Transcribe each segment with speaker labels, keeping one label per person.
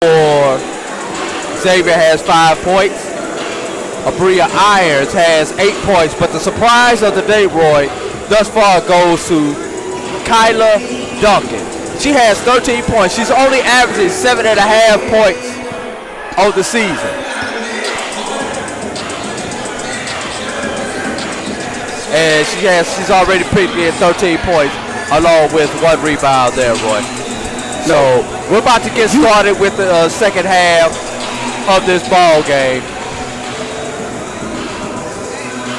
Speaker 1: for Xavier has 5 points. Abria Irons has 8 points, but the surprise of the day, Roy, thus far goes to Kyla Duncan. She has 13 points. She's only averaging 7.5 points on the season. And she's already picked in 13 points along with 1 rebound there, Roy. So we're about to get started with the second half of this ball game.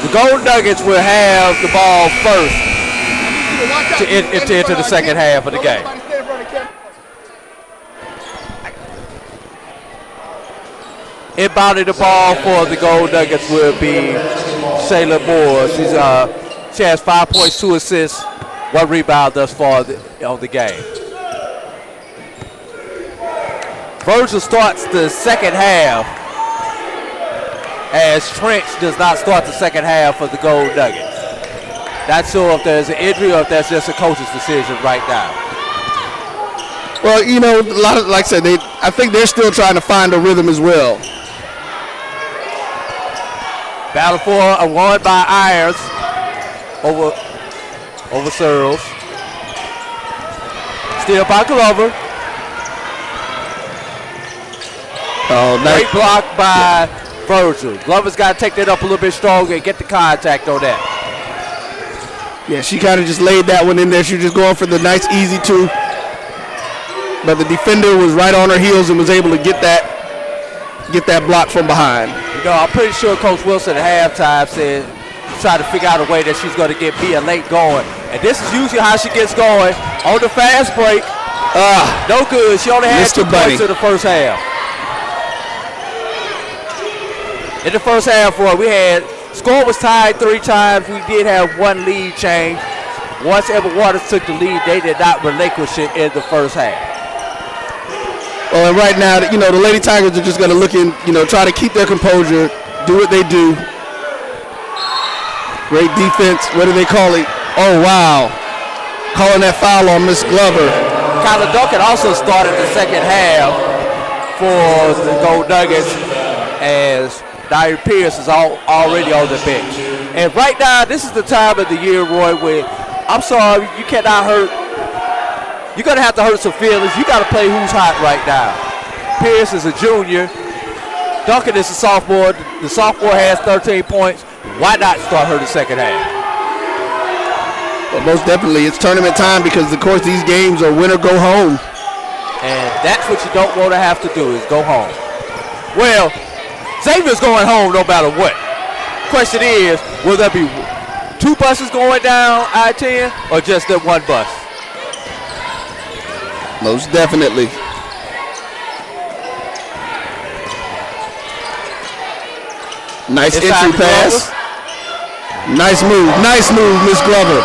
Speaker 1: The Golden Nuggets will have the ball first to enter the second half of the game. Inbounding the ball for the Golden Nuggets will be Shayla Moore. She has 5 points, 2 assists, 1 rebound thus far on the game. Virgil starts the second half as Trench does not start the second half of the Golden Nuggets. Not sure if there's an injury or if that's just a coach's decision right now.
Speaker 2: Well, you know, a lot of, like I said, I think they're still trying to find a rhythm as well.
Speaker 1: Battle for a one by Irons over Searles. Steal by Glover.
Speaker 2: Oh,
Speaker 1: great block by Virgil. Glover's got to take that up a little bit stronger and get the contact on that.
Speaker 2: Yeah, she kind of just laid that one in there. She was just going for the nice, easy 2. But the defender was right on her heels and was able to get that block from behind.
Speaker 1: You know, I'm pretty sure Coach Wilson at halftime said trying to figure out a way that she's going to get Mia late going. And this is usually how she gets going. On the fast break, no good. She only had 2 points in the first half. In the first half, score was tied 3 times. We did have 1 lead change. Once Edward Waters took the lead, they did not relinquish it in the first half.
Speaker 2: Well, and right now, you know, the Lady Tigers are just going to look in, you know, try to keep their composure, do what they do. Great defense. What do they call it? Oh, wow. Calling that foul on Miss Glover.
Speaker 1: Kyla Duncan also started the second half for the Gold Nuggets as Dyer Pierce is already on the bench. And right now, this is the time of the year, Roy, where I'm sorry, you cannot hurt. You're going to have to hurt some feelings. You got to play who's hot right now. Pierce is a junior. Duncan is a sophomore. The sophomore has 13 points. Why not start her the second half?
Speaker 2: Well, most definitely. It's tournament time because, of course, these games are win or go home.
Speaker 1: And that's what you don't want to have to do is go home. Well, Xavier's going home no matter what. Question is, will there be 2 buses going down I-10 or just that 1 bus?
Speaker 2: Most definitely. Nice entry pass. Nice move, Miss Glover.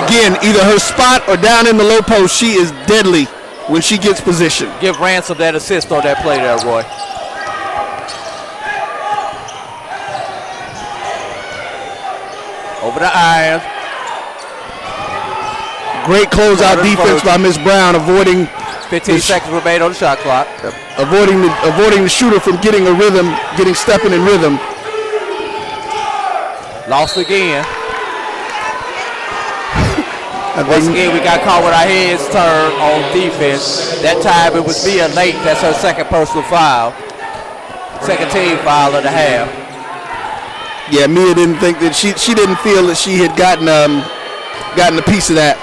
Speaker 2: Again, either her spot or down in the low post, she is deadly when she gets position.
Speaker 1: Give Ransom that assist on that play there, Roy. Over the irons.
Speaker 2: Great closeout defense by Miss Brown, avoiding
Speaker 1: 15 seconds remain on the shot clock.
Speaker 2: Avoiding the shooter from getting a rhythm, stepping in rhythm.
Speaker 1: Lost again. Once again, we got caught with our heads turned on defense. That time it was Mia late. That's her second personal foul. Second team foul of the half.
Speaker 2: Yeah, Mia didn't think that she didn't feel that she had gotten a piece of that,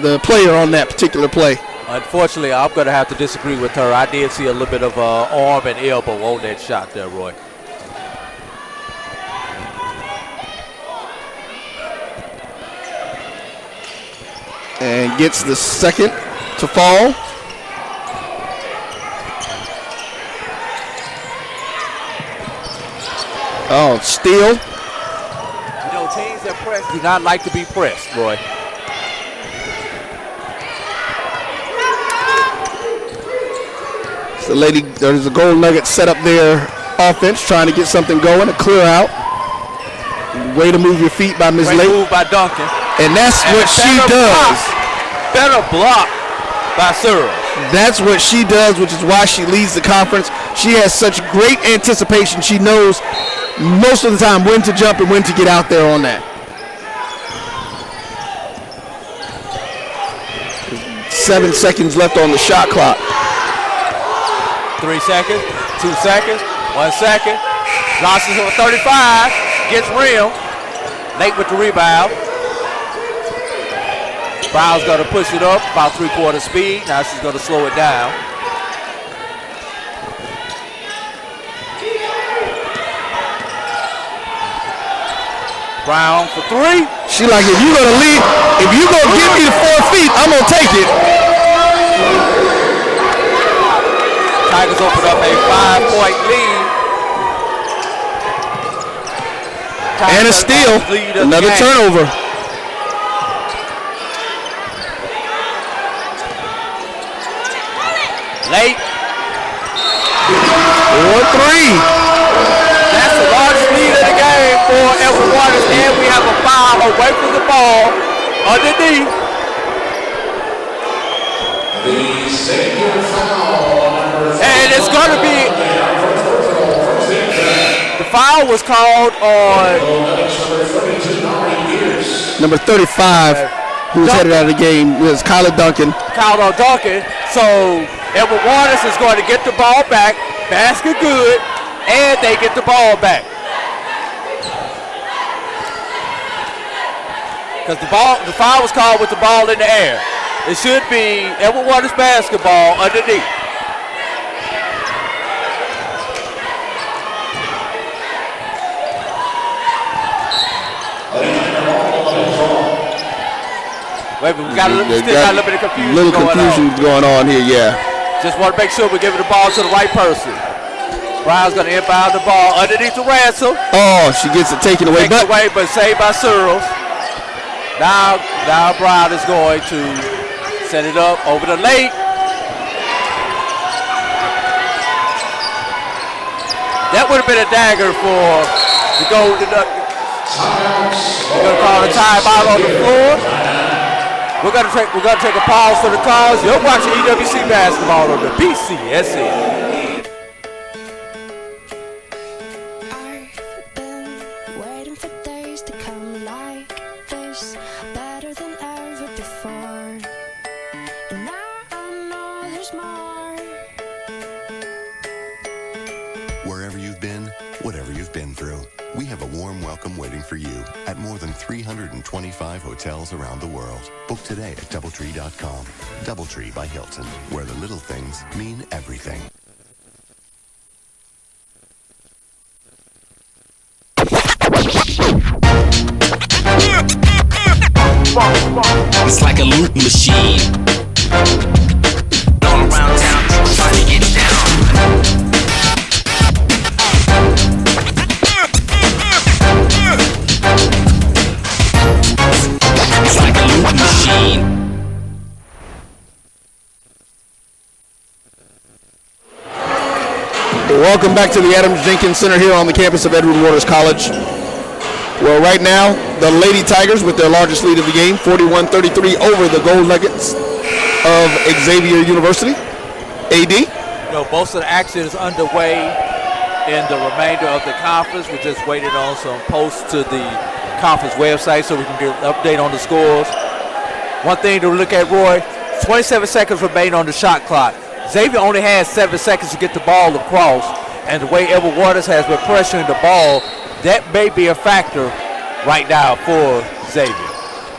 Speaker 2: the player on that particular play.
Speaker 1: Unfortunately, I'm going to have to disagree with her. I did see a little bit of arm and elbow on that shot there, Roy.
Speaker 2: And gets the second to fall. Oh, steal.
Speaker 1: You know, teams that press do not like to be pressed, Roy.
Speaker 2: There's a Gold Nugget set up their offense, trying to get something going, a clear out. Way to move your feet by Ms. Lake.
Speaker 1: Move by Duncan.
Speaker 2: And that's what she does.
Speaker 1: Better block by Searles.
Speaker 2: That's what she does, which is why she leads the conference. She has such great anticipation. She knows most of the time when to jump and when to get out there on that. 7 seconds left on the shot clock.
Speaker 1: 3 seconds, 2 seconds, 1 second. Johnson's on 35, gets rim. Late with the rebound. Brown's going to push it up about 3/4 speed. Now she's going to slow it down. Brown for 3.
Speaker 2: She like, if you're going to leave, if you're going to give me the 4 feet, I'm going to take it.
Speaker 1: Tigers open up a 5-point lead.
Speaker 2: And a steal. Another turnover.
Speaker 1: Late.
Speaker 2: 4-3.
Speaker 1: That's the largest lead of the game for Edward Waters, and we have a foul away from the ball underneath. And it's going to be, the foul was called on
Speaker 2: number 35, who was headed out of the game, was Kyler Duncan.
Speaker 1: Called on Duncan. So Edward Waters is going to get the ball back, basket good, and they get the ball back. Because the foul was called with the ball in the air. It should be Edward Waters basketball underneath. Wait, but we got still got a little bit of confusion.
Speaker 2: Little confusion going on here, yeah.
Speaker 1: Just want to make sure we're giving the ball to the right person. Brown's going to inbound the ball underneath the Ransom.
Speaker 2: Oh, she gets it taken away.
Speaker 1: But saved by Searles. Now Brown is going to set it up over the lake. That would have been a dagger for the Golden Nuggets. We're going to call a timeout on the floor. We're going to take a pause for the calls. You're watching EWC basketball on the BCSN.
Speaker 3: I've been waiting for days to come like this, better than ever before. And now I know there's more.
Speaker 4: Wherever you've been, whatever you've been through, we have a warm welcome waiting for you at more than 325 hotels around the world. Book today at DoubleTree.com. DoubleTree by Hilton, where the little things mean everything.
Speaker 5: It's like a loot machine. All around town, people trying to get down. It's like a loot machine.
Speaker 2: Welcome back to the Adams Jenkins Center here on the campus of Edward Waters College. Well, right now, the Lady Tigers with their largest lead of the game, 41-33 over the Gold Nuggets of Xavier University. AD?
Speaker 1: You know, most of the action is underway in the remainder of the conference. We're just waiting on some posts to the conference website so we can get an update on the scores. One thing to look at, Roy, 27 seconds remain on the shot clock. Xavier only has 7 seconds to get the ball across, and the way Edward Waters has been pressuring the ball, that may be a factor right now for Xavier.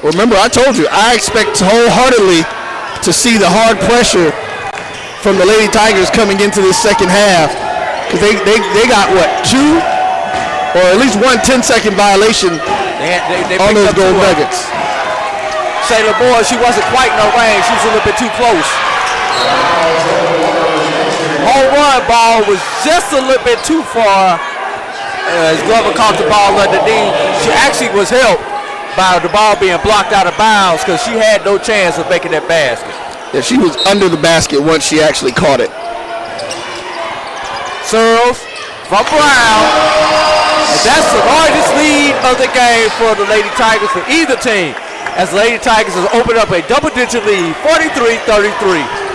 Speaker 2: Remember, I told you, I expect wholeheartedly to see the hard pressure from the Lady Tigers coming into this second half, because they got, what, 2? Or at least one 10-second violation
Speaker 1: they
Speaker 2: on those Gold Nuggets.
Speaker 1: Shayla Moore, she wasn't quite in her range. She was a little bit too close. Home run ball was just a little bit too far. As Glover caught the ball underneath, she actually was helped by the ball being blocked out of bounds because she had no chance of making that basket.
Speaker 2: Yeah, she was under the basket once she actually caught it.
Speaker 1: Searles from Brown. And that's the largest lead of the game for the Lady Tigers for either team, as the Lady Tigers has opened up a double-digit lead, 43-33.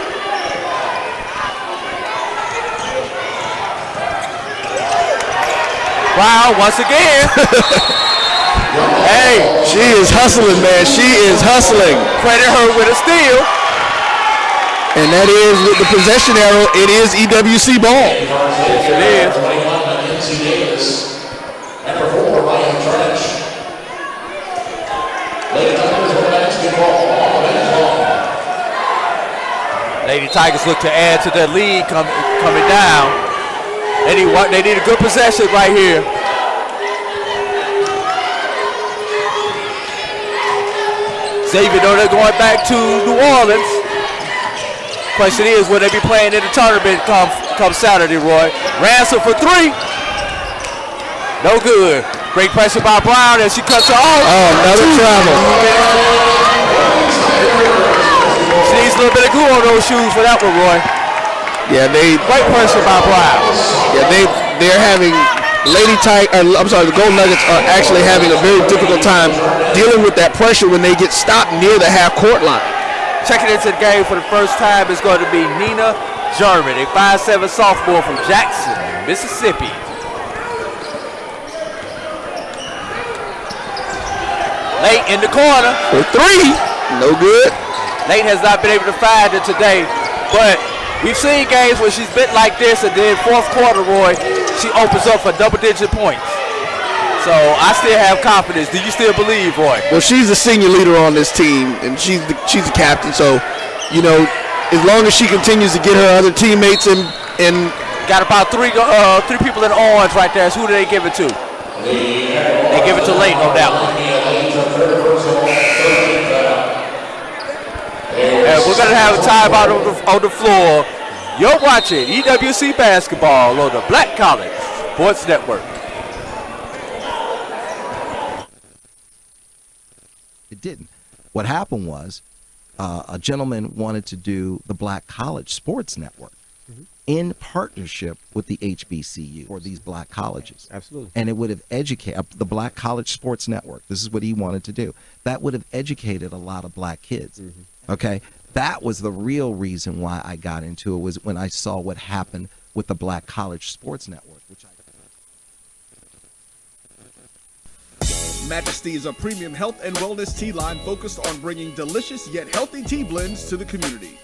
Speaker 1: Brown once again. Hey,
Speaker 2: she is hustling, man. She is hustling.
Speaker 1: Credit her with a steal.
Speaker 2: And that is with the possession arrow. It is EWC ball.
Speaker 1: Yes, it is. Lady Tigers look to add to their lead coming down. They need a good possession right here. Xavier, though, they're going back to New Orleans. Question is, will they be playing in the tournament come Saturday, Roy? Ransom for three. No good. Great pressure by Brown as she cuts her off.
Speaker 2: Oh, another travel.
Speaker 1: She needs a little bit of glue on those shoes for that one, Roy.
Speaker 2: Yeah,
Speaker 1: great pressure by Brown.
Speaker 2: Yeah, they're having the Golden Nuggets are actually having a very difficult time dealing with that pressure when they get stopped near the half-court line.
Speaker 1: Checking into the game for the first time is going to be Nina German, a 5'7" sophomore from Jackson, Mississippi. Late in the corner.
Speaker 2: For three. No good.
Speaker 1: Late has not been able to find it today, but we've seen games where she's been like this, and then fourth quarter, Roy, she opens up for double-digit points. So I still have confidence. Do you still believe, Roy?
Speaker 2: Well, she's the senior leader on this team, and she's the captain. So, you know, as long as she continues to get her other teammates and
Speaker 1: got about three people in orange right there. So who do they give it to? They give it to Late on that one. And we're gonna have a timeout on the floor. You're watching EWC basketball on the Black College Sports Network.
Speaker 6: It didn't. What happened was a gentleman wanted to do the Black College Sports Network in partnership with the HBCU or these black colleges.
Speaker 7: Absolutely.
Speaker 6: And it would have educated the Black College Sports Network. This is what he wanted to do. That would have educated a lot of black kids. Okay. That was the real reason why I got into it, was when I saw what happened with the Black College Sports Network, which
Speaker 8: Majesty is a premium health and wellness tea line focused on bringing delicious yet healthy tea blends to the community.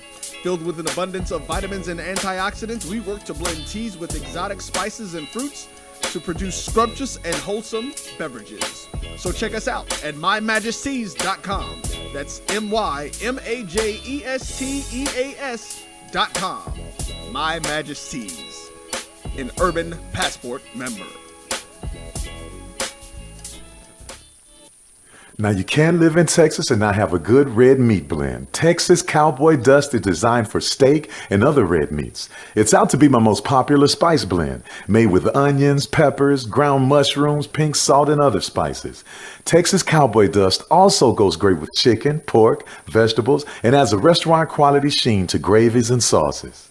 Speaker 8: Filled with an abundance of vitamins and antioxidants, we work to blend teas with exotic spices and fruits to produce scrumptious and wholesome beverages. So check us out at mymajesties.com. That's MyMajesties.com. My Majesties, an Urban Passport member.
Speaker 9: Now, you can live in Texas and not have a good red meat blend. Texas Cowboy Dust is designed for steak and other red meats. It's out to be my most popular spice blend, made with onions, peppers, ground mushrooms, pink salt, and other spices. Texas Cowboy Dust also goes great with chicken, pork, vegetables, and adds a restaurant quality sheen to gravies and sauces.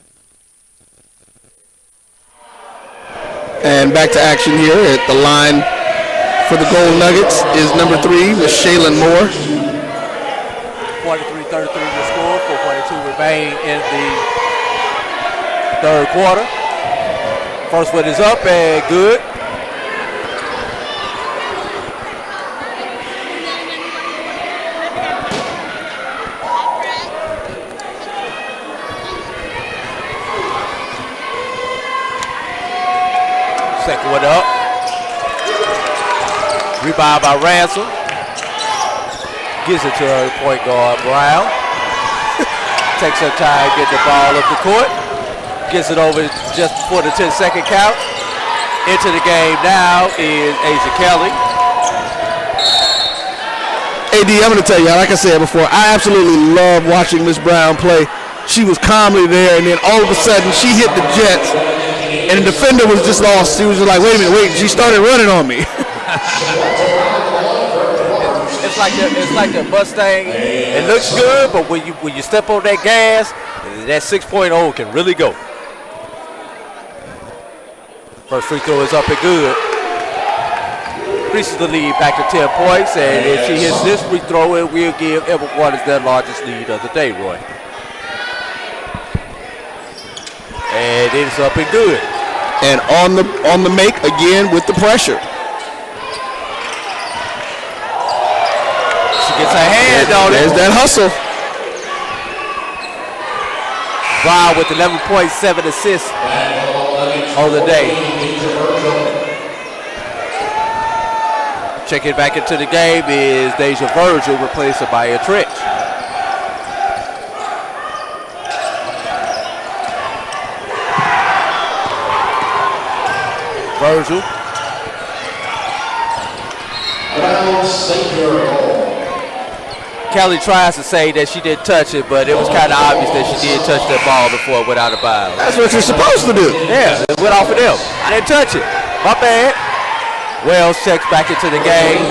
Speaker 2: And back to action here at the line for the Golden Nuggets is number 3, Miss Shaylin Moore.
Speaker 1: 43-33 the score, 4:22 remain in the third quarter. First one is up and good. Second one up. Rebound by Ransom. Gives it to her point guard, Brown. Takes her time, get the ball up the court. Gets it over just before the 10-second count. Into the game now is Asia Kelly.
Speaker 2: AD, I'm going to tell you, like I said before, I absolutely love watching Miss Brown play. She was calmly there, and then all of a sudden she hit the Jets, and the defender was just lost. She was just like, wait a minute, she started running on me.
Speaker 1: It's like the Mustang. It looks good, but when you step on that gas, that 6.0 can really go. First free throw is up and good. Increases the lead back to 10 points, and if she hits this free throw, it will give Everett Waters their largest lead of the day, Roy. And it's up and good.
Speaker 2: And on the make again with the pressure.
Speaker 1: She gets her hand on it.
Speaker 2: There's that hustle.
Speaker 1: Brown with 11.7 assists on the day. Checking back into the game is Deja Virgil, replaced by a Trich. Virgil. Kelly tries to say that she didn't touch it, but it was kind of obvious that she did touch that ball before it went out of bounds.
Speaker 2: That's what you're supposed to do.
Speaker 1: Yeah, it went off of them. I didn't touch it. My bad. Wells checks back into the game.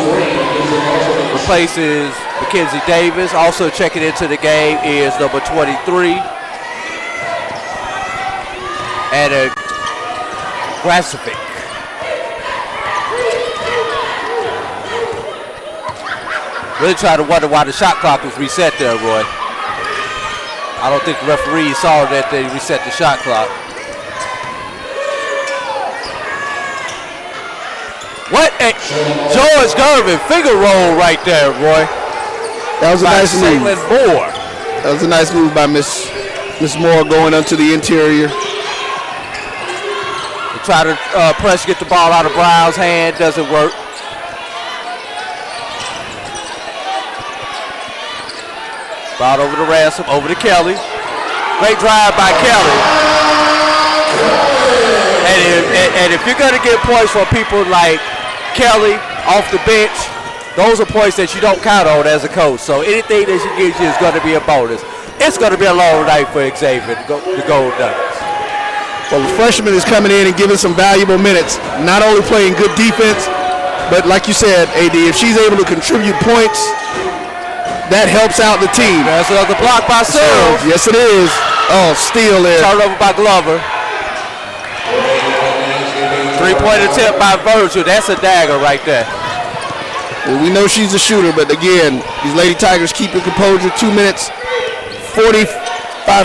Speaker 1: Replaces Mackenzie Davis. Also checking into the game is number 23. Anna Grasovic. Really trying to wonder why the shot clock was reset there, Roy. I don't think the referee saw that they reset the shot clock. What a George Gervin finger roll right there, Roy.
Speaker 2: That was a nice move.
Speaker 1: Moore.
Speaker 2: That was a nice move by Miss Moore going onto the interior.
Speaker 1: They try to press, get the ball out of Brown's hand, doesn't work. Ball over to Ransom, over to Kelly. Great drive by Kelly. And if you're going to get points for people like Kelly off the bench, those are points that you don't count on as a coach. So anything that she gives you is going to be a bonus. It's going to be a long night for Xavier, the Gold Nuggets.
Speaker 2: Well, the freshman is coming in and giving some valuable minutes, not only playing good defense, but like you said, AD, if she's able to contribute points, that helps out the team.
Speaker 1: That's another block by Searles.
Speaker 2: Yes, it is. Oh, steal there.
Speaker 1: Turnover by Glover. Three-point attempt by Virgil. That's a dagger right there.
Speaker 2: Well, we know she's a shooter, but again, these Lady Tigers keep your composure. 2 minutes, 45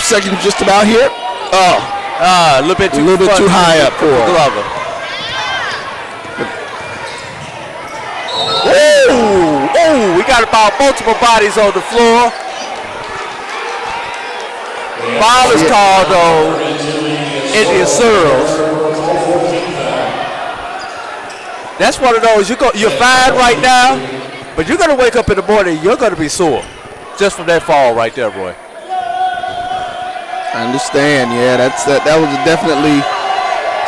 Speaker 2: seconds just about here. Oh,
Speaker 1: a little bit too
Speaker 2: high up for
Speaker 1: Glover. Oh, we got about multiple bodies on the floor. Foul is called on India Searles. That's one of those, you're fine right now, but you're going to wake up in the morning, you're going to be sore just from that fall right there, Roy.
Speaker 2: I understand, yeah, that was definitely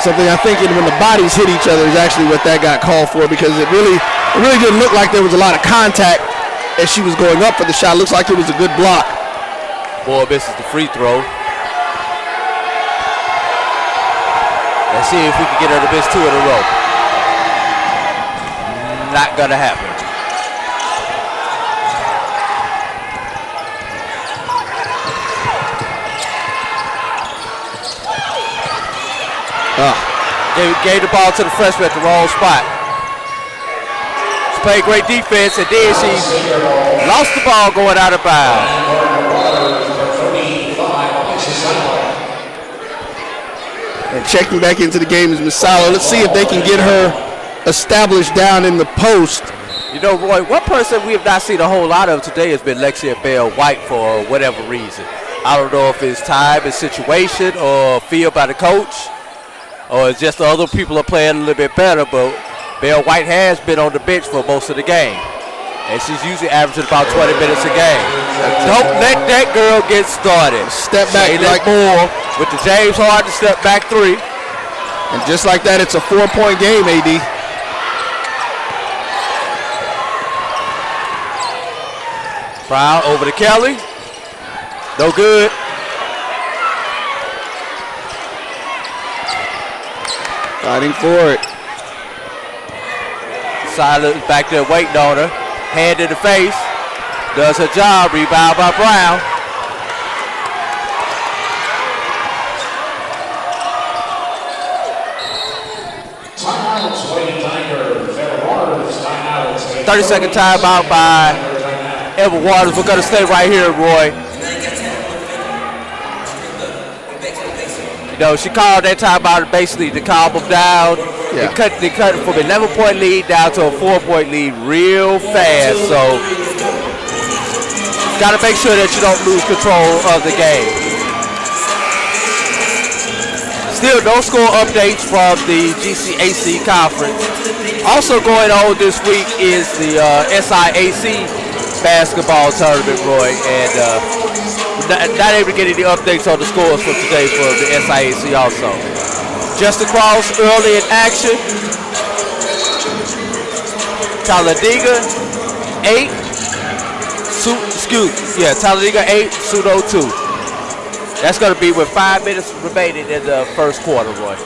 Speaker 2: something I think when the bodies hit each other is actually what that got called for, because it really didn't look like there was a lot of contact as she was going up for the shot. Looks like it was a good block.
Speaker 1: Boy misses the free throw. Let's see if we can get her to miss 2 in a row. Not gonna happen. Gave the ball to the freshman at the wrong spot. She played great defense, and then she lost the ball going out of bounds.
Speaker 2: And checking back into the game is Miss Salo. Let's see if they can get her established down in the post.
Speaker 1: You know, Roy, one person we have not seen a whole lot of today has been Lexia Bell White for whatever reason. I don't know if it's time and situation or feel by the coach, or it's just the other people are playing a little bit better, but Bell White has been on the bench for most of the game. And she's usually averaging about 20 minutes a game. Don't let that girl get started.
Speaker 2: Step back like
Speaker 1: more with the James Harden step back 3.
Speaker 2: And just like that, it's a 4-point game, AD.
Speaker 1: Brown over to Kelly. No good.
Speaker 2: Fighting for it.
Speaker 1: Silas back there waiting on her. Hand in the face. Does her job. Rebound by Brown.
Speaker 5: Timeouts, Lady Tigers.
Speaker 1: 30-second timeout by Evan Waters. We're going to stay right here, Roy. She called that timeout basically to calm them down.
Speaker 2: Yeah.
Speaker 1: They cut it from 11-point lead down to a 4-point lead real fast. So, got to make sure that you don't lose control of the game. Still no score updates from the GCAC conference. Also going on this week is the SIAC basketball tournament, Roy, and not able to get any updates on the scores for today for the SIAC also. Just across, early in action, Talladega 8, Talladega 8, Pseudo 2. That's going to be with 5 minutes remaining in the first quarter, Roy.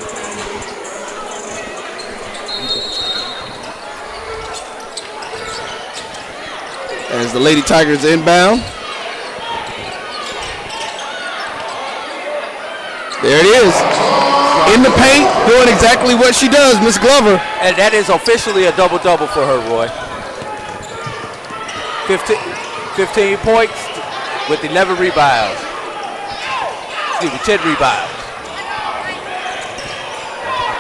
Speaker 2: As the Lady Tigers inbound. There it is. In the paint, doing exactly what she does, Miss Glover.
Speaker 1: And that is officially a double-double for her, Roy. 15 points with 11 rebounds. 10 rebounds.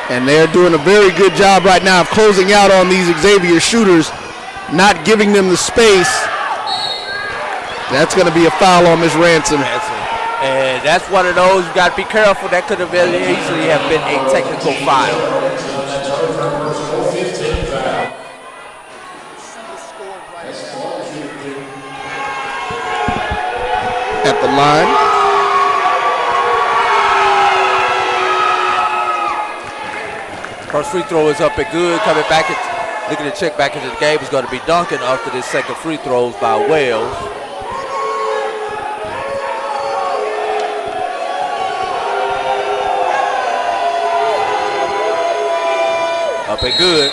Speaker 2: And they're doing a very good job right now of closing out on these Xavier shooters, not giving them the space. That's going to be a foul on Miss Ransom.
Speaker 1: And that's one of those, you got to be careful. That could have very easily have been a technical foul.
Speaker 2: At the line.
Speaker 1: First free throw is up and good. Coming back, looking to check back into the game is going to be Duncan after this second free throws by Wells. Up and good.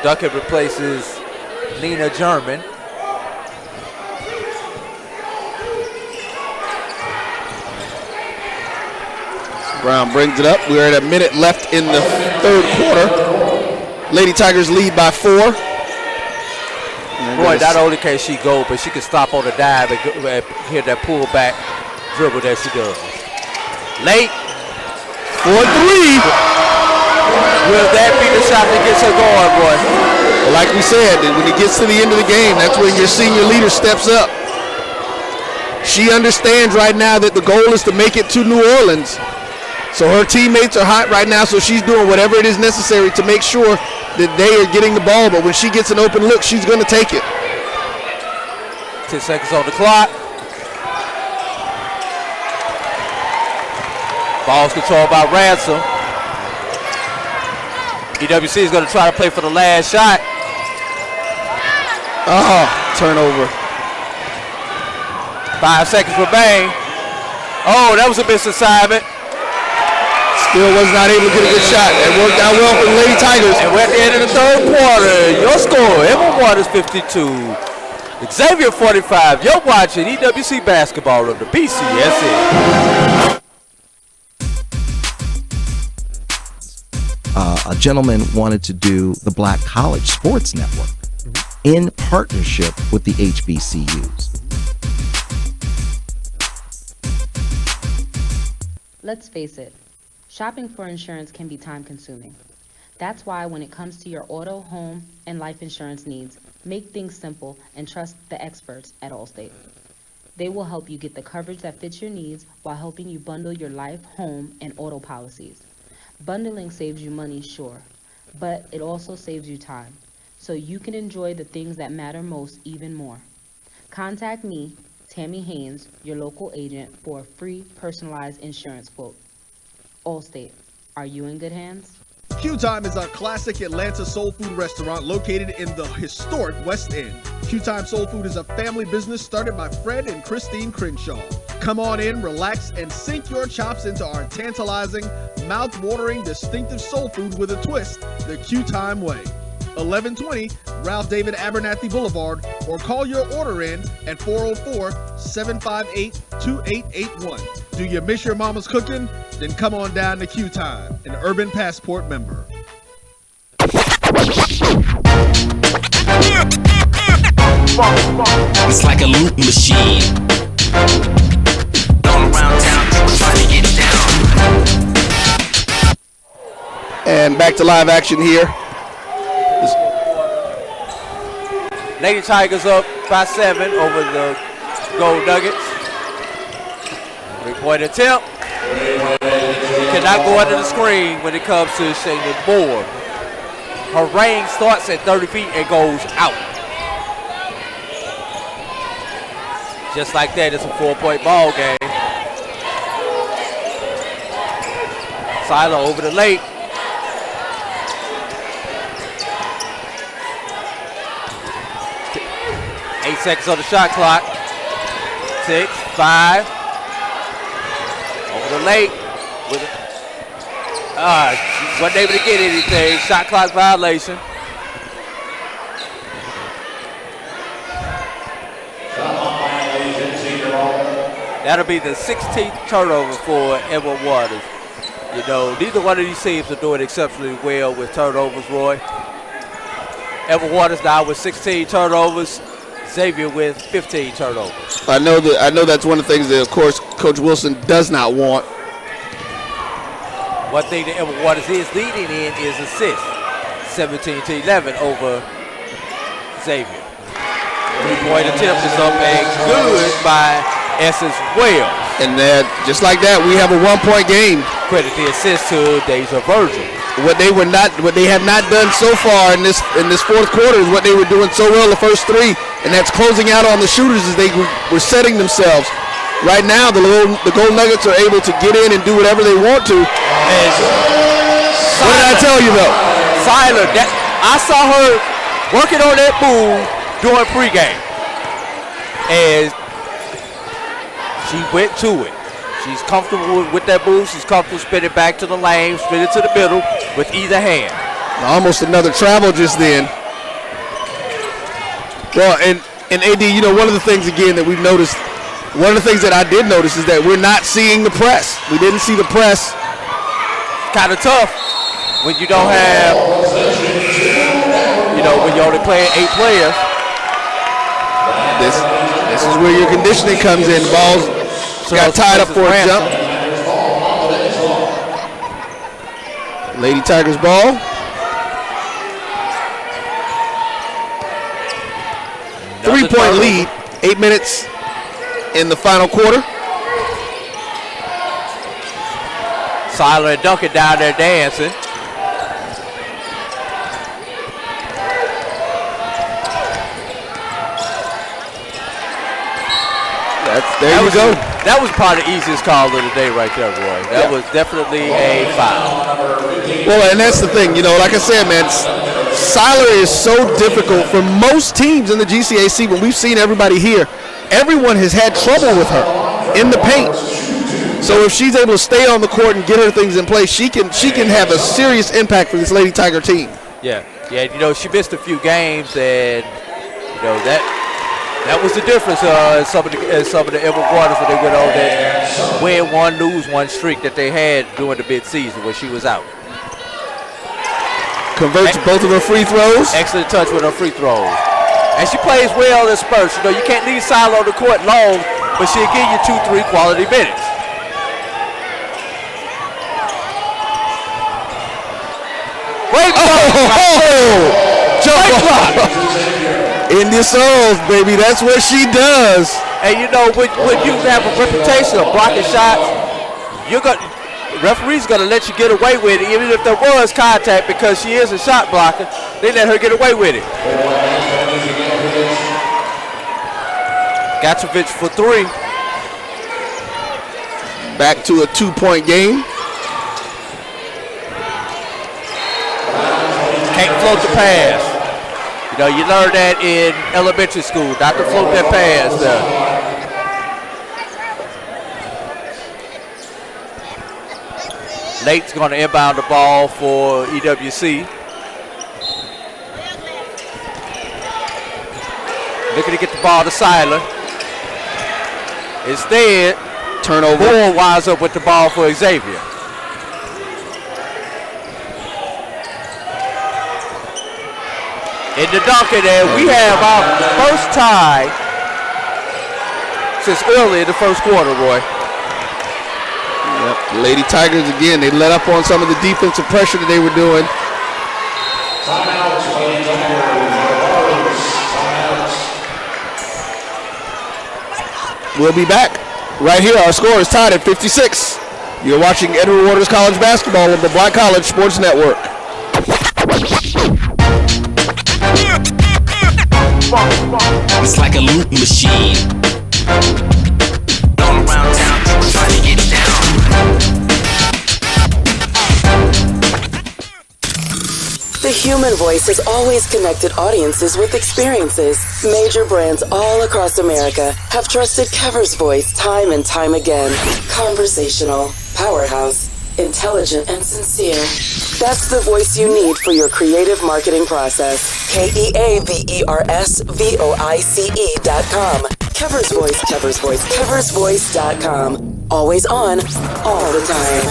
Speaker 1: Duncan replaces Lena German.
Speaker 2: Brown brings it up. We're at a minute left in the third quarter. Lady Tigers lead by 4.
Speaker 1: Boy, not only can she go, but she can stop on the dive and hit that pull back dribble that she does. Late.
Speaker 2: 4-3.
Speaker 1: Will that be the shot that gets her going, boy?
Speaker 2: Well, like we said, when it gets to the end of the game, that's when your senior leader steps up. She understands right now that the goal is to make it to New Orleans. So her teammates are hot right now, so she's doing whatever it is necessary to make sure that they are getting the ball. But when she gets an open look, she's going to take it.
Speaker 1: 10 seconds on the clock. Ball's controlled by Ransom. EWC is going to try to play for the last shot.
Speaker 2: Oh, turnover.
Speaker 1: 5 seconds remain. Oh, that was a missed assignment.
Speaker 2: Still was not able to get a good shot. It worked out well for the Lady Tigers.
Speaker 1: And we're at the end of the third quarter. Your score, Emma is 52. Xavier 45. You're watching EWC basketball of the BCSN.
Speaker 6: A gentleman wanted to do the Black College Sports Network in partnership with the HBCUs.
Speaker 7: Let's face it, shopping for insurance can be time-consuming. That's why when it comes to your auto, home, and life insurance needs, make things simple and trust the experts at Allstate. They will help you get the coverage that fits your needs while helping you bundle your life, home, and auto policies. Bundling saves you money, sure, but it also saves you time, so you can enjoy the things that matter most even more. Contact me, Tammy Haynes, your local agent, for a free personalized insurance quote. Allstate, are you in good hands?
Speaker 8: Q Time is a classic Atlanta soul food restaurant located in the historic West End. Q Time Soul Food is a family business started by Fred and Christine Crenshaw. Come on in, relax, and sink your chops into our tantalizing, mouth-watering, distinctive soul food with a twist, the Q Time way. 1120 Ralph David Abernathy Boulevard, or call your order in at 404-758-2881. Do you miss your mama's cooking? Then come on down to Q Time, an Urban Passport member.
Speaker 5: It's like a loop machine. All around town, people trying to get down.
Speaker 2: And back to live action here.
Speaker 1: Lady Tigers up by 7 over the Gold Nuggets. 3-point attempt. You cannot go under the screen when it comes to Shayna Moore. Her range starts at 30 feet and goes out. Just like that, it's a 4-point ball game. Silo over the lake. Eight seconds on the shot clock. 6, 5. Over the lake. With it. Wasn't able to get anything. Shot clock violation. That'll be the 16th turnover for Edward Waters. You know, neither one of these teams are doing exceptionally well with turnovers, Roy. Edward Waters now with 16 turnovers. Xavier with 15 turnovers.
Speaker 2: I know that's one of the things that, of course, Coach Wilson does not want.
Speaker 1: One thing that Edward Waters is leading in is assists. 17-11 over Xavier. 3-point attempt is up and good by Essence Wells.
Speaker 2: And just like that, we have a 1-point game.
Speaker 1: Credit the assist to Deja Virgil.
Speaker 2: What they have not done so far in this fourth quarter is what they were doing so well the first 3, and that's closing out on the shooters as they were setting themselves. Right now, the Gold Nuggets are able to get in and do whatever they want to. And what did I tell you though?
Speaker 1: Siler, I saw her working on that move during pregame, and she went to it. She's comfortable with that move. She's comfortable spinning back to the lane, spinning to the middle with either hand.
Speaker 2: Almost another travel just then. Well, and AD, you know, one of the things again that we've noticed, one of the things that I did notice is that we're not seeing the press. We didn't see the press.
Speaker 1: Kind of tough when you don't have, you know, when you're only playing 8 players.
Speaker 2: This is where your conditioning comes in. Balls got tied up for a jump. Lady Tigers ball. Another 3-point lead. 8 minutes in the final quarter.
Speaker 1: Siler and Duncan down there dancing.
Speaker 2: There you go.
Speaker 1: That was probably the easiest call of the day right there, Roy. That was definitely a foul.
Speaker 2: Well, and that's the thing, you know, like I said, man, Siler is so difficult for most teams in the GCAC. When we've seen everybody here, everyone has had trouble with her in the paint. So if she's able to stay on the court and get her things in place, she can have a serious impact for this Lady Tiger team.
Speaker 1: Yeah, you know, she missed a few games, and you know that was the difference. Some of the Edward Waters that they went on that win one, lose one streak that they had during the mid-season when she was out.
Speaker 2: Converts both of her free throws.
Speaker 1: Excellent touch with her free throws. And she plays well in spurts. You know, you can't leave Silo on the court long, but she'll give you 2-3 quality minutes. Great
Speaker 2: jump block. In this Earls, baby, that's what she does.
Speaker 1: And you know, when you have a reputation of blocking shots, referee's gonna let you get away with it, even if there was contact, because she is a shot blocker. They let her get away with it. Gatrovich for 3.
Speaker 2: Back to a 2-point game.
Speaker 1: Can't float the pass. You know, you learned that in elementary school, not to float that pass there. Nate's going to inbound the ball for EWC. Looking to get the ball to Siler. Instead,
Speaker 2: turnover.
Speaker 1: Moore winds up with the ball for Xavier. in the dunking, and we have our first tie since early in the first quarter, Roy.
Speaker 2: Yep. The Lady Tigers, again, they let up on some of the defensive pressure that they were doing. We'll be back right here. Our score is tied at 56. You're watching Edward Waters College basketball on the Black College Sports Network.
Speaker 5: It's like a loop machine. All around town, people trying to get down.
Speaker 10: The human voice has always connected audiences with experiences. Major brands all across America have trusted Kever's voice time and time again. Conversational, powerhouse, intelligent, and sincere. That's the voice you need for your creative marketing process. KEAVERSVOICE.com. Kever's Voice, Kever's Voice, KeversVoice.com. Always on, all the time.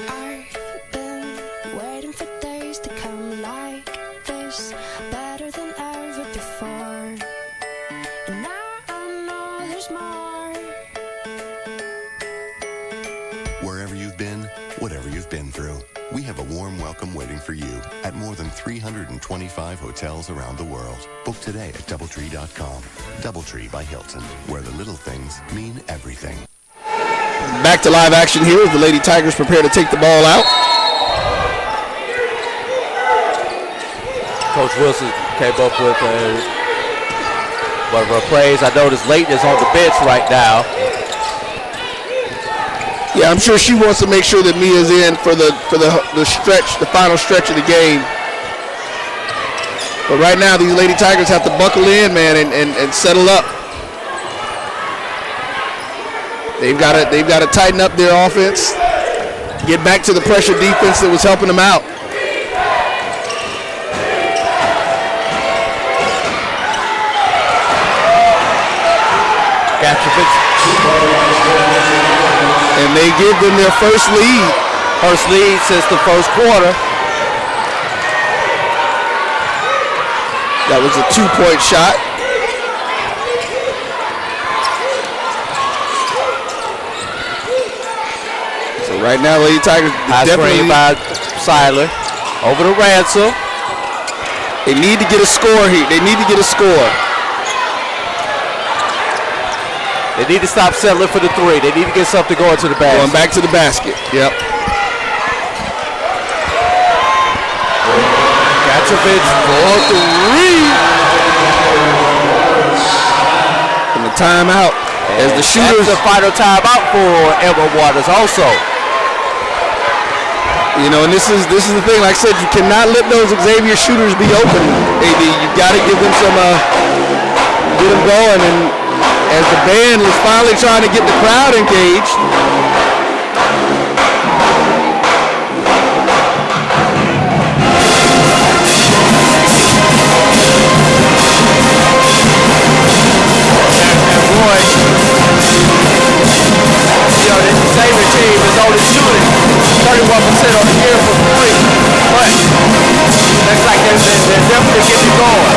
Speaker 3: I've been waiting for days to come like this, better than ever before. And now I know there's more.
Speaker 4: Wherever you've been, whatever you've been through, we have a warm welcome waiting for you at more than 325 hotels around the world. Book today at DoubleTree.com. DoubleTree by Hilton, where the little things mean everything.
Speaker 2: Back to live action here as the Lady Tigers prepare to take the ball out.
Speaker 1: Coach Wilson came up with one of our plays. I noticed Leighton is on the bench right now.
Speaker 2: Yeah, I'm sure she wants to make sure that Mia's in for the stretch, the final stretch of the game. But right now, these Lady Tigers have to buckle in, man, and settle up. They've got to tighten up their offense, get back to the pressure defense that was helping them out. And they give them their first lead.
Speaker 1: First lead since the first quarter.
Speaker 2: That was a 2-point shot. So right now, Lady Tigers definitely
Speaker 1: by Seiler over to Ransom.
Speaker 2: They need to get a score here. They need to get a score.
Speaker 1: They need to stop settling for the three. They need to get something going to the basket.
Speaker 2: Going back to the basket. Yep.
Speaker 1: Gachovic for three.
Speaker 2: And the timeout as the shooters.
Speaker 1: That's the final timeout for Edward Waters also.
Speaker 2: You know, and this is the thing. Like I said, you cannot let those Xavier shooters be open, AD. You've got to give them some, get them going. And as the band was finally trying to get the crowd engaged,
Speaker 1: and Roy, you know, this Xavier team is only shooting 31% on the year for three, but looks like they're definitely getting going.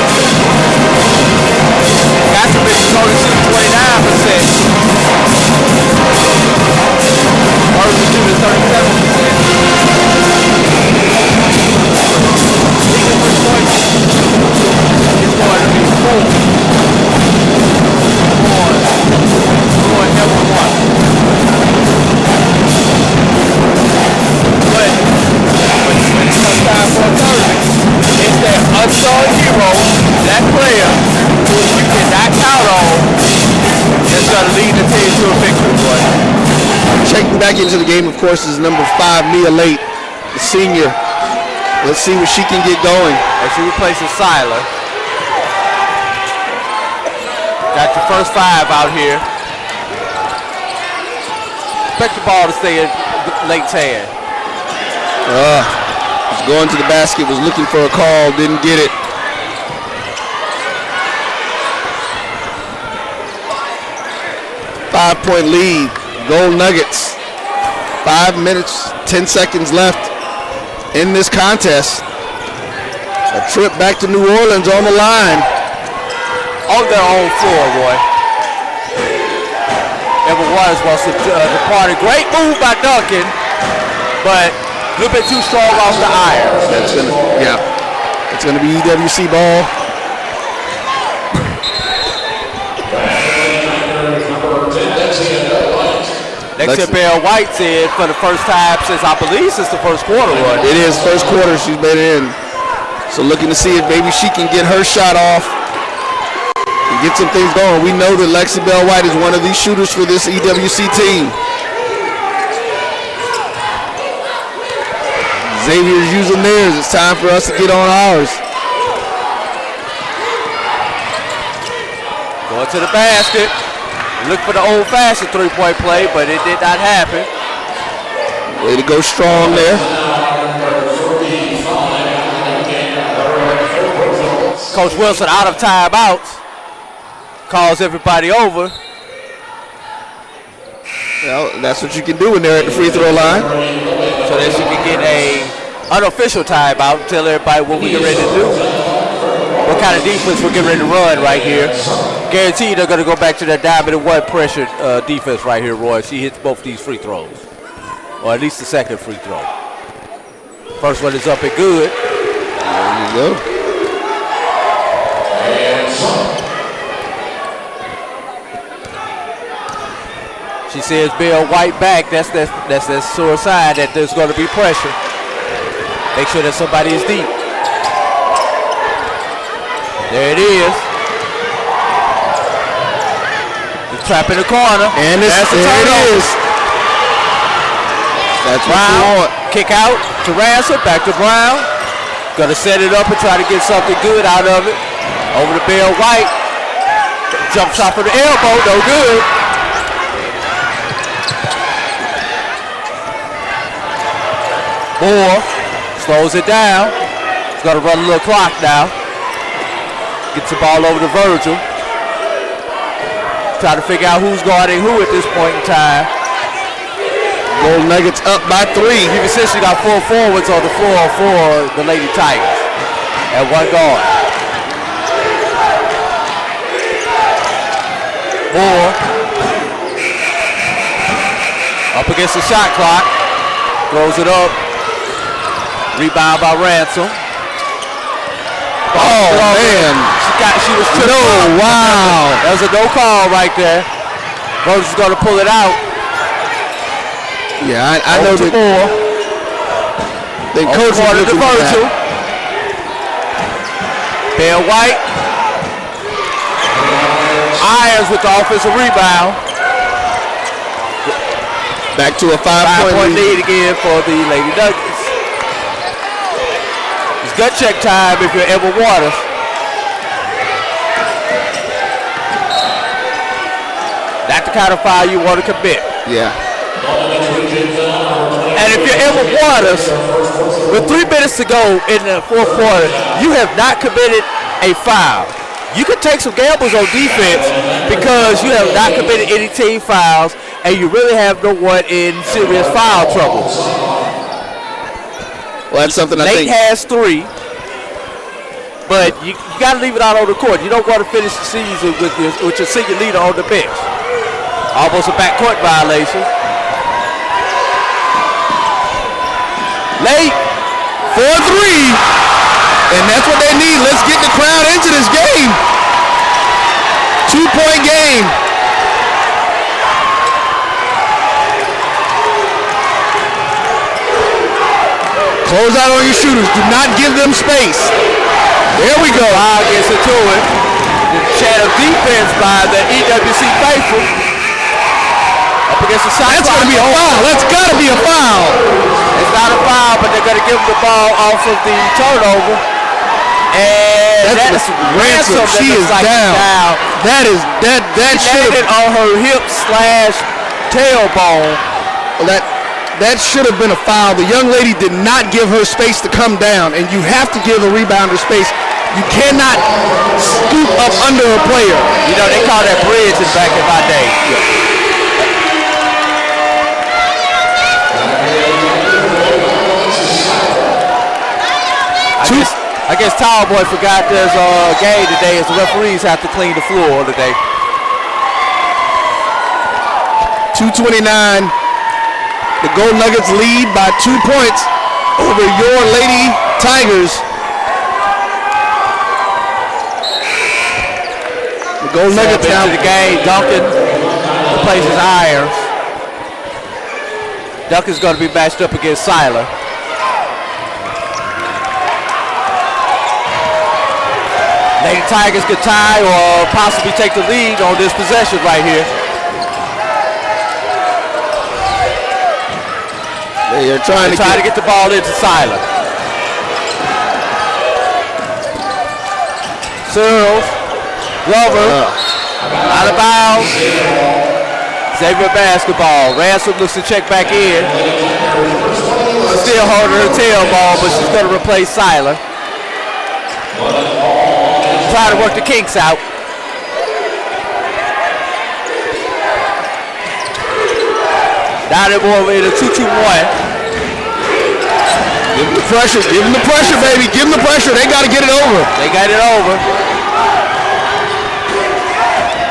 Speaker 1: Gachovic is only shooting 29%. Martin is shooting 37%. Speaking for points, it's going to be 4 Edward Waters. But when it comes time for a tournament, it's that unsung hero, that player who you cannot count on, that's going to lead the team to a victory, boy.
Speaker 2: checking back into the game, of course, is number 5, Mia Late, the senior. Let's see what she can get going.
Speaker 1: As she replaces Seiler. Got your first 5 out here. Expect the ball to stay in Late's hand.
Speaker 2: Was going to the basket, was looking for a call, didn't get it. Five-point lead, Gold Nuggets. 5 minutes, 10 seconds left in this contest. A trip back to New Orleans on the line.
Speaker 1: On their own floor, Roy. Ever Waters wants to depart. A great move by Duncan, but a little bit too strong off the iron.
Speaker 2: It's gonna be EWC ball.
Speaker 1: Xavier White said for the first time since I believe since the first quarter, Roy.
Speaker 2: It is first quarter she's been in. So looking to see if maybe she can get her shot off and get some things going. We know that Lexi Bell White is one of these shooters for this EWC team. Xavier's using theirs. It's time for us to get on ours.
Speaker 1: Going to the basket. Look for the old-fashioned three-point play, but it did not happen.
Speaker 2: Way to go strong there.
Speaker 1: Coach Wilson out of timeouts. Calls everybody over.
Speaker 2: Well, that's what you can do when they're at the free throw line.
Speaker 1: So that you can get a unofficial timeout and tell everybody what we get ready to do. What kind of defense we're getting ready to run right here. Guaranteed they're going to go back to that diamond and one pressure defense right here, Roy. She hits both these free throws. Or at least the second free throw. First one is up and good.
Speaker 2: There you go.
Speaker 1: She says Bell White back. That's that sure sign that there's going to be pressure. Make sure that somebody is deep. There it is. The trap in the corner.
Speaker 2: And there it is. That's
Speaker 1: Brown. Kick out to Ransom. Back to Brown. Gonna set it up and try to get something good out of it. Over to Bell White. Jump shot for the elbow. No good. Moore slows it down. He's gonna run a little clock now. Gets the ball over to Virgil. Try to figure out who's guarding who at this point in time.
Speaker 2: Golden Nuggets up by 3.
Speaker 1: You've essentially got 4 forwards on the floor for the Lady Tigers and 1 guard. Moore up against the shot clock. Throws it up. Rebound by Ransom.
Speaker 2: Oh, man.
Speaker 1: She was tripped up.
Speaker 2: Wow.
Speaker 1: That was a no call right there. Virgil's going to pull it out.
Speaker 2: Yeah, I know that.
Speaker 1: Moore.
Speaker 2: Then coach
Speaker 1: wanted to Virgil. Bell White. Irons with the offensive rebound.
Speaker 2: Back to a 5-point
Speaker 1: lead again for the Lady Nuggets. It's gut check time if you're Edward Waters. That's the kind of foul you want to commit.
Speaker 2: Yeah.
Speaker 1: And if you're Edward Waters, with 3 minutes to go in the fourth quarter, you have not committed a foul. You can take some gambles on defense because you have not committed any team fouls and you really have no one in serious foul trouble.
Speaker 2: Well, that's something I think.
Speaker 1: Nate has 3, but you got to leave it out on the court. You don't want to finish the season with your senior leader on the bench. Almost a backcourt violation. Late
Speaker 2: for 3. And that's what they need. Let's get the crowd into this game. 2-point game. Close out on your shooters. Do not give them space. There we go.
Speaker 1: Wow, gets it to it. The shadow defense by the EWC faithful. Up against the shot.
Speaker 2: That's going to be a foul. That's got to be a foul.
Speaker 1: It's not a foul, but they're going to give the ball off of the turnover. And that's Ransom.
Speaker 2: She is like down. That should have
Speaker 1: been on her hip / tailbone.
Speaker 2: Well, that should have been a foul. The young lady did not give her space to come down, and you have to give a rebounder space. You cannot scoop up under a player.
Speaker 1: You know, they call that bridge back in my day. I guess Tall Boy forgot there's a game today as the referees have to clean the floor today.
Speaker 2: 2:29. The Gold Nuggets lead by 2 points over your Lady Tigers. The Gold Nuggets
Speaker 1: now to the game. Duncan replaces Irons. Duncan's going to be matched up against Seiler. Lady Tigers could tie or possibly take the lead on this possession right here.
Speaker 2: They are trying
Speaker 1: to get the ball into Seiler. Searles, Glover, out of bounds. Xavier basketball. Ransom looks to check back in. Still holding her tail ball, but she's going to replace Seiler. Try to work the kinks out. Down there more in a 2-2-1.
Speaker 2: Give him the pressure. Give him the pressure, baby. Give him the pressure. They got to get it over.
Speaker 1: They got it over.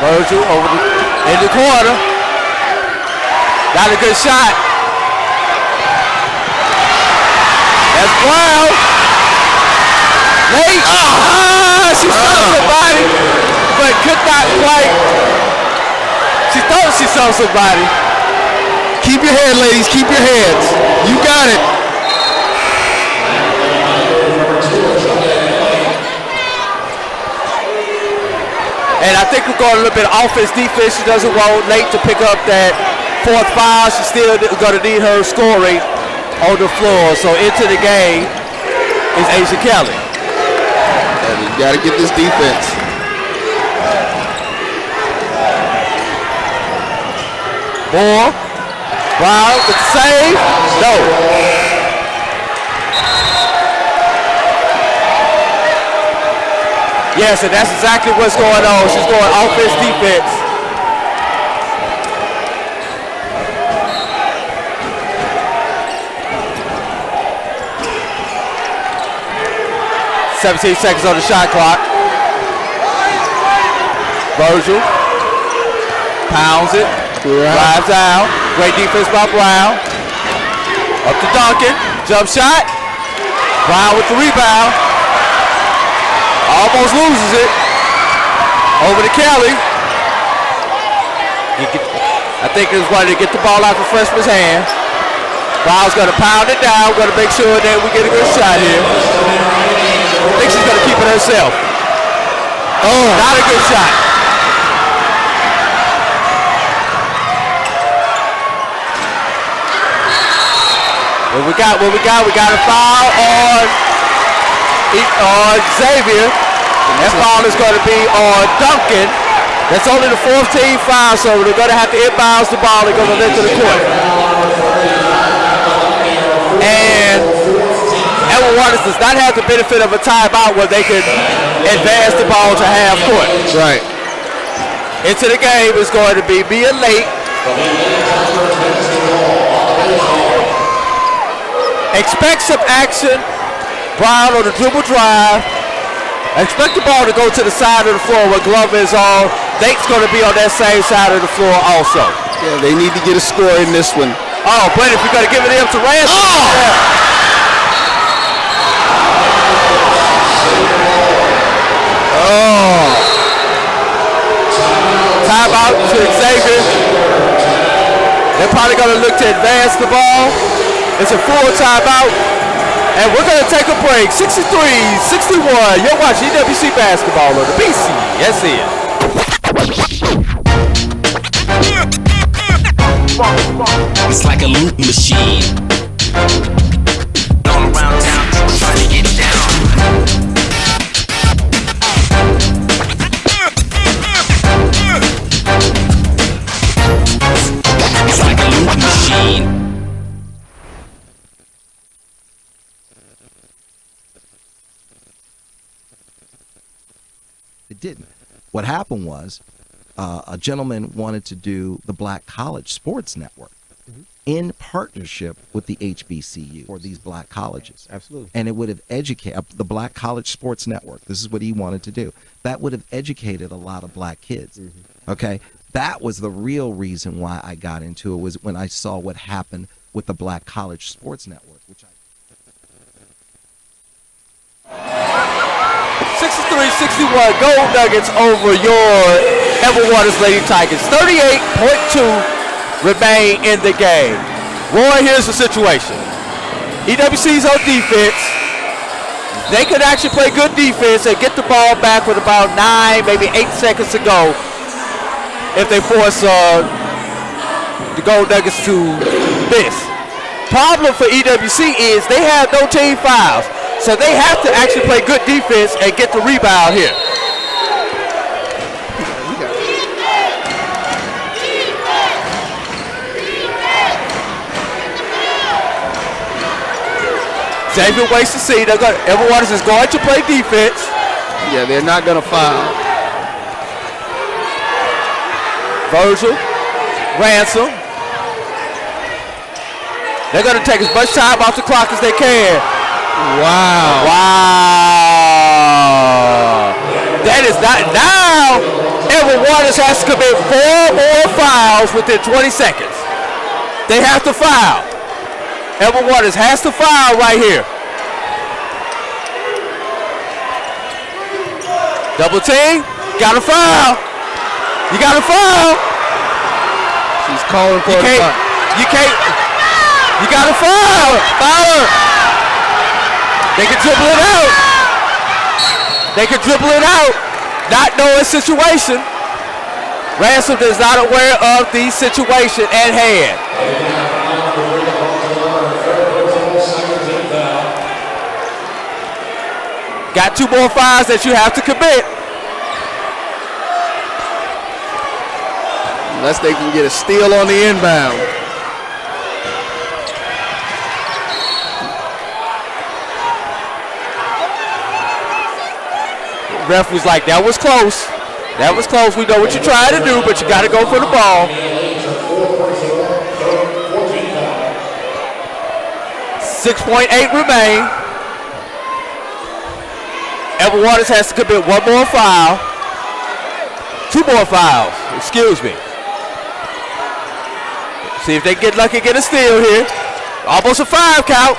Speaker 1: Virgil over in the corner. Got a good shot. That's Brown. Late. She saw somebody, but could not quite. She thought she saw somebody.
Speaker 2: Keep your head, ladies. Keep your heads. You got it.
Speaker 1: And I think we're going a little bit of offense, defense. She doesn't want Nate to pick up that fourth foul. She's still going to need her scoring on the floor. So into the game is Asia Kelly.
Speaker 2: And you got to get this defense.
Speaker 1: Moore. Brown with the save. No. Yes, and that's exactly what's going on. She's going offense, defense. "17 seconds on the shot clock." Virgil pounds it, drives out. Great defense by Brown. Up to Duncan, jump shot. Brown with the rebound. Almost loses it. Over to Kelly. I think it's wanted to get the ball out the freshman's hand. Brown's going to pound it down. Going to make sure that we get a good shot here. I think she's going to keep it herself. Oh, not a good shot. What we got? We got a foul on Xavier. That foul is going to be on Duncan. That's only the 4th team foul, so they're going to have to inbounds the ball. They're going to let to the court. And Edward Waters does not have the benefit of a timeout where they could advance the ball to half court.
Speaker 2: Right.
Speaker 1: Into the game is going to be Mia Lake. Expect some action. Brown on the dribble drive. Expect the ball to go to the side of the floor where Glover is on. Nate's going to be on that same side of the floor also.
Speaker 2: Yeah, they need to get a score in this one.
Speaker 1: Oh, but if you're going to give it up to Ransom. Oh! Yeah. Oh. Timeout to Xavier. They're probably going to look to advance the ball. It's a full timeout. And we're going to take a break. 63-61. You're watching EWC basketball on the BC. Yes, it.
Speaker 5: It's like a loot machine. All around town, people trying to get down. It's like a loot machine.
Speaker 6: It didn't. What happened was a gentleman wanted to do the Black College Sports Network. in partnership with the HBCU or these black colleges.
Speaker 2: Absolutely.
Speaker 6: And it would have educated the Black College Sports Network. This is what he wanted to do. That would have educated a lot of black kids. Okay? That was the real reason why I got into it, was when I saw what happened with the Black College Sports Network, which I
Speaker 1: 63-61 Gold Nuggets over your Edward Waters Lady Tigers. 38.2 remain in the game. Roy, here's the situation. EWC's on defense. They could actually play good defense and get the ball back with about 9, maybe 8 seconds to go if they force the Gold Nuggets to miss. Problem for EWC is they have no team fouls, so they have to actually play good defense and get the rebound here. Xavier waits to see. Edward Waters is going to play defense.
Speaker 2: Yeah, they're not going to foul.
Speaker 1: Virgil, Ransom. They're going to take as much time off the clock as they can.
Speaker 2: Wow.
Speaker 1: Wow. That is not. Now, Edward Waters has to commit 4 more fouls within 20 seconds. They have to foul. Edward Waters has to foul right here. Double team. Got to foul. You got to foul.
Speaker 2: She's calling for
Speaker 1: You can't. You got to foul. Foul her. They can dribble it out. They can dribble it out. Not knowing situation. Ransom is not aware of the situation at hand. Got 2 more fouls that you have to commit.
Speaker 2: Unless they can get a steal on the inbound.
Speaker 1: Ref was like, that was close. That was close. We know what you're trying to do, but you got to go for the ball. 6.8 remain. Edward Waters has to commit 1 more foul. 2 more fouls, excuse me. See if they get lucky, get a steal here. Almost a 5 count.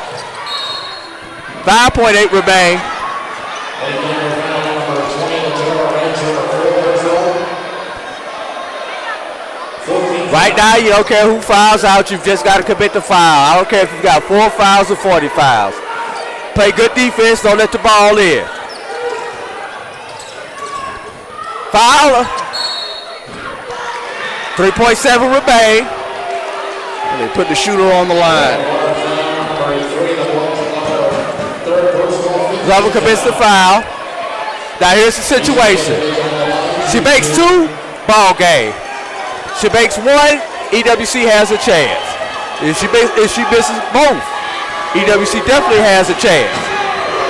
Speaker 1: 5.8 remain. Right now, you don't care who fouls out, you've just got to commit the foul. I don't care if you've got 4 fouls or 40 fouls. Play good defense, don't let the ball in. Foul. 3.7 remain.
Speaker 2: They put the shooter on the line.
Speaker 1: Glover commits the foul. Now here's the situation. She makes 2, ball game. She makes 1, EWC has a chance. If she misses both, EWC definitely has a chance.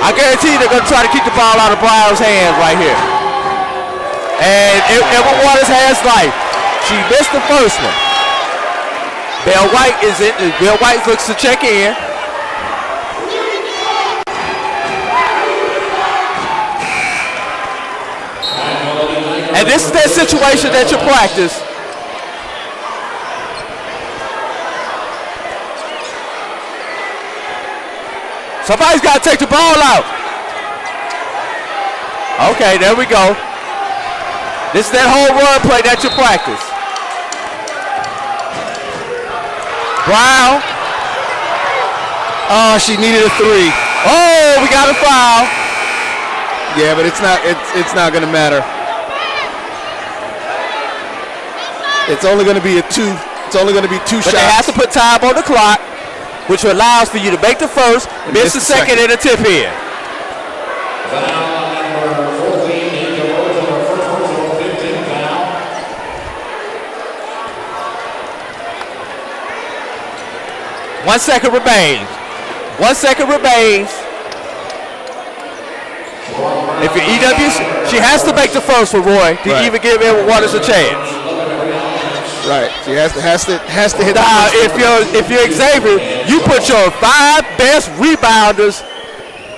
Speaker 1: I guarantee you they're going to try to keep the ball out of Brown's hands right here. And Edward Waters has life. She missed the first one. Bell White is in. Bell White looks to check in. And this is that situation that you practice. Somebody's got to take the ball out. Okay, there we go. This is that whole run play that you practice. Brown.
Speaker 2: Oh, she needed a 3.
Speaker 1: Oh, we got a foul.
Speaker 2: Yeah, but it's not going to matter. It's only going to be a 2. It's only going to be 2 shots.
Speaker 1: But they have to put time on the clock, which allows for you to make the first, miss the second, and a tip in. One second remains. 1 second remains. If you're EWC, she has to make the first one, Roy, to even give Edward Waters a chance.
Speaker 2: Right. She has to hit.
Speaker 1: Now, if you're Xavier, you put your 5 best rebounders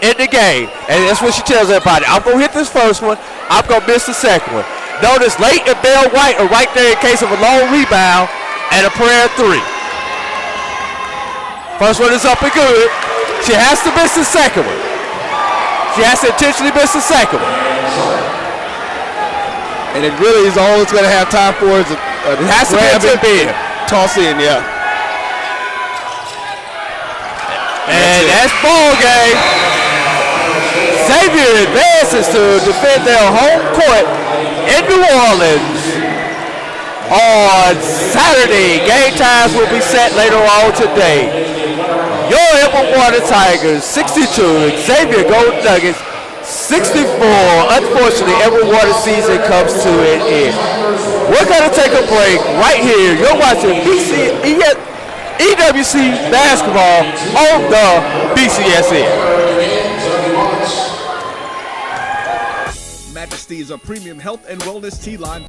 Speaker 1: in the game, and that's what she tells everybody. I'm gonna hit this first one. I'm gonna miss the second one. Notice Late and Bell White are right there in case of a long rebound and a prayer 3. First one is up and good. She has to miss the second one. She has to intentionally miss the second one.
Speaker 2: And it really is all it's going to have time for is
Speaker 1: it has to be a
Speaker 2: toss in, yeah.
Speaker 1: And that's ball game. Xavier advances to defend their home court in New Orleans on Saturday. Game times will be set later on today. Your Emerald Water Tigers 62, Xavier Golden Nuggets 64. Unfortunately, Emerald Water season comes to an end. We're going to take a break right here. You're watching EWC basketball on the BCSN.
Speaker 8: Majesty is a premium health and wellness tea line